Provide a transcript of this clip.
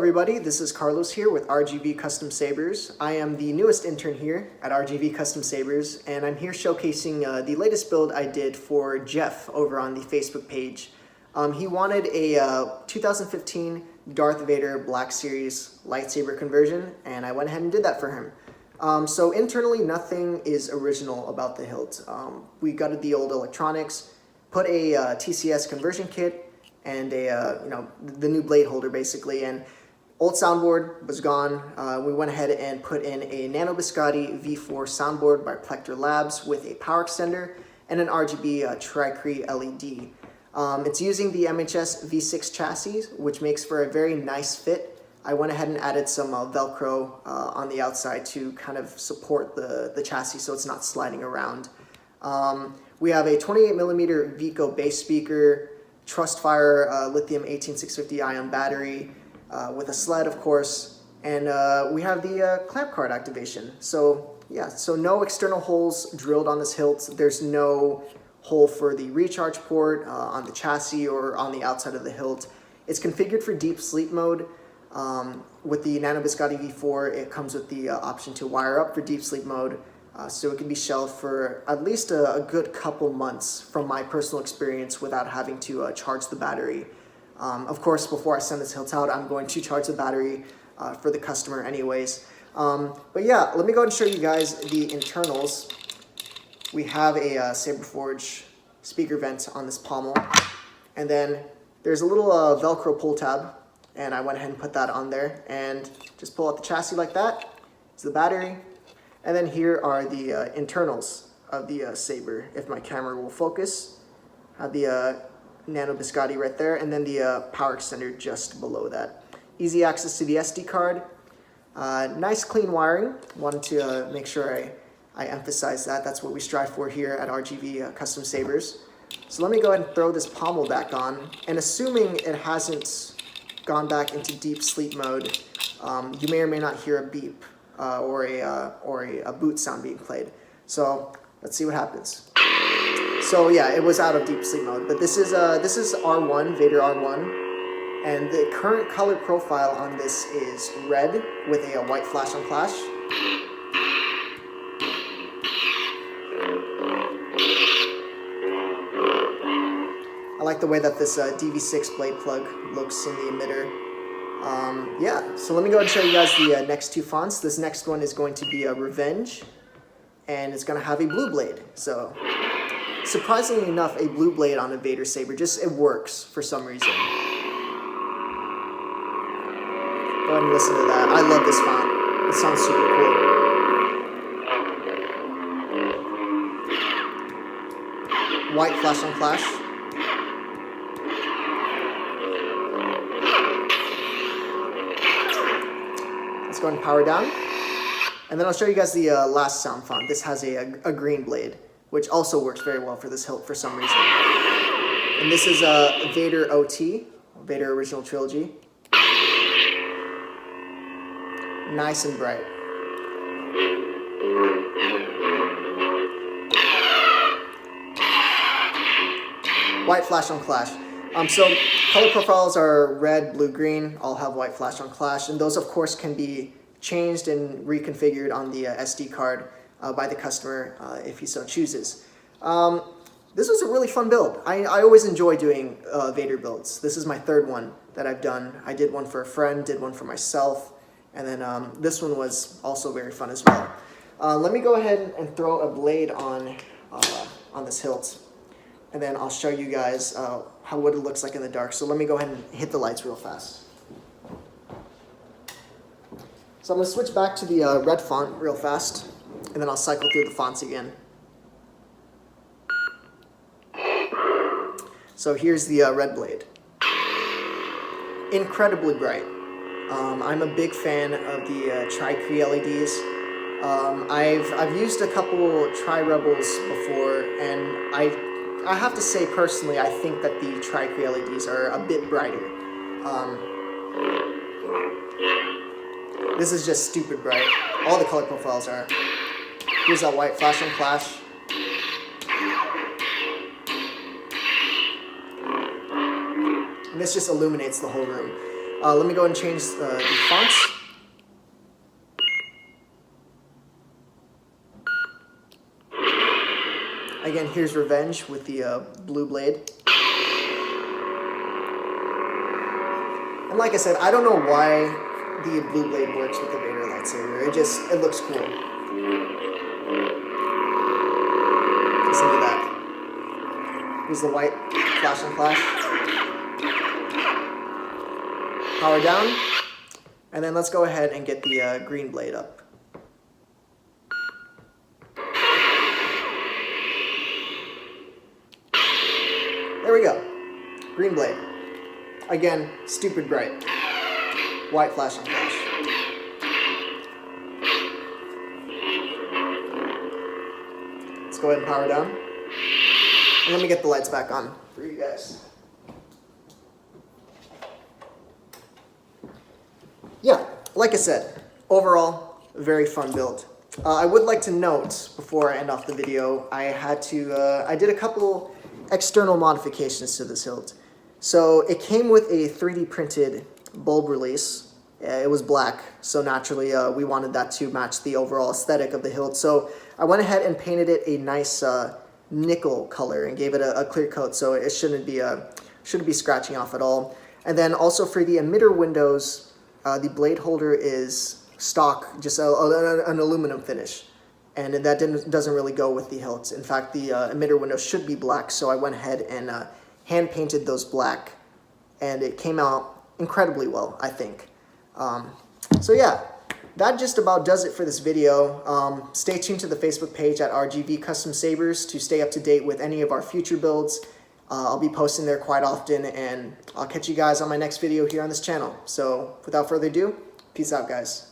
everybody, this is Carlos here with RGV Custom Sabers. I am the newest intern here at RGV Custom Sabers, and I'm here showcasing the latest build I did for Jeff over on the Facebook page. He wanted a 2015 Darth Vader Black Series lightsaber conversion, and I went ahead and did that for him. So internally, nothing is original about the hilt. We gutted the old electronics, put a TCS conversion kit, and the new blade holder basically, and old soundboard was gone. We went ahead and put in a NBv4 soundboard by Plector Labs with a power extender and an RGB Tri-Cree LED. It's using the MHS V6 chassis, which makes for a very nice fit. I went ahead and added some Velcro on the outside to kind of support the chassis so it's not sliding around. We have a 28mm Vico bass speaker, Trustfire lithium 18650 ion battery with a sled, of course, and we have the clamp card activation. So yeah, so no external holes drilled on this hilt. There's no hole for the recharge port on the chassis or on the outside of the hilt. It's configured for deep sleep mode. With the NBv4 V4, it comes with the option to wire up for deep sleep mode. So it can be shelved for at least a good couple months from my personal experience without having to charge the battery. Of course, before I send this hilt out, I'm going to charge the battery for the customer anyways. But yeah, let me go ahead and show you guys the internals. We have a Saberforge speaker vent on this pommel, and then there's a little Velcro pull tab, and I went ahead and put that on there, and just pull out the chassis like that. It's the battery. And then here are the internals of the Saber, if my camera will focus. Have the Nano Biscotti right there, and then the power extender just below that. Easy access to the SD card. Nice clean wiring. Wanted to make sure I emphasize that. That's what we strive for here at RGV Custom Sabers. So let me go ahead and throw this pommel back on, and assuming it hasn't gone back into deep sleep mode, you may or may not hear a beep. Or a boot sound being played. So let's see what happens. So yeah, it was out of deep sleep mode, but this is R1, Vader R1, and the current color profile on this is red with a white flash on flash. I like the way that this DV6 blade plug looks in the emitter. Yeah, so let me go ahead and show you guys the next two fonts. This next one is going to be a Revenge, and it's going to have a blue blade. So, surprisingly enough, a blue blade on a Vader Saber, just it works for some reason. Go ahead and listen to that. I love this font. It sounds super cool. White flash on flash. Let's go ahead and power down, and then I'll show you guys the last sound font. This has a green blade, which also works very well for this hilt for some reason. And this is a Vader OT, Vader Original Trilogy. Nice and bright. White flash on clash. So color profiles are red, blue, green, all have white flash on clash, and those of course can be changed and reconfigured on the SD card by the customer if he so chooses. This was a really fun build. I always enjoy doing Vader builds. This is my third one that I've done. I did one for a friend, did one for myself, and then this one was also very fun as well. Let me go ahead and throw a blade on this hilt, and then I'll show you guys what it looks like in the dark. So let me go ahead and hit the lights real fast. So I'm going to switch back to the red font real fast, and then I'll cycle through the fonts again. So here's the red blade. Incredibly bright. I'm a big fan of the Tri-Cree LEDs. I've used a couple Tri-Rebels before, and I have to say personally, I think that the Tri-Cree LEDs are a bit brighter. This is just stupid bright. All the color profiles are. Here's that white flash on flash. And this just illuminates the whole room. Let me go and change the fonts. Again, here's Revenge with the blue blade. And like I said, I don't know why the blue blade works with the Vader lightsaber. It looks cool. Listen to that. Here's the white flash and flash. Power down. And then let's go ahead and get the green blade up. There we go. Green blade. Again, stupid bright. White flash and flash. Let's go ahead and power down. And let me get the lights back on for you guys. Yeah, like I said, overall, very fun build. I would like to note, before I end off the video, I did a couple external modifications to this hilt. So it came with a 3D printed bulb release. It was black, so naturally we wanted that to match the overall aesthetic of the hilt. So I went ahead and painted it a nice nickel color and gave it a clear coat, so it shouldn't be scratching off at all. And then also for the emitter windows, the blade holder is stock, just an aluminum finish. And that doesn't really go with the hilt. In fact, the emitter window should be black, so I went ahead and hand painted those black, and it came out incredibly well, I think. So yeah, that just about does it for this video. Stay tuned to the Facebook page at RGV Custom Sabers to stay up to date with any of our future builds. I'll be posting there quite often, and I'll catch you guys on my next video here on this channel. So without further ado, peace out, guys.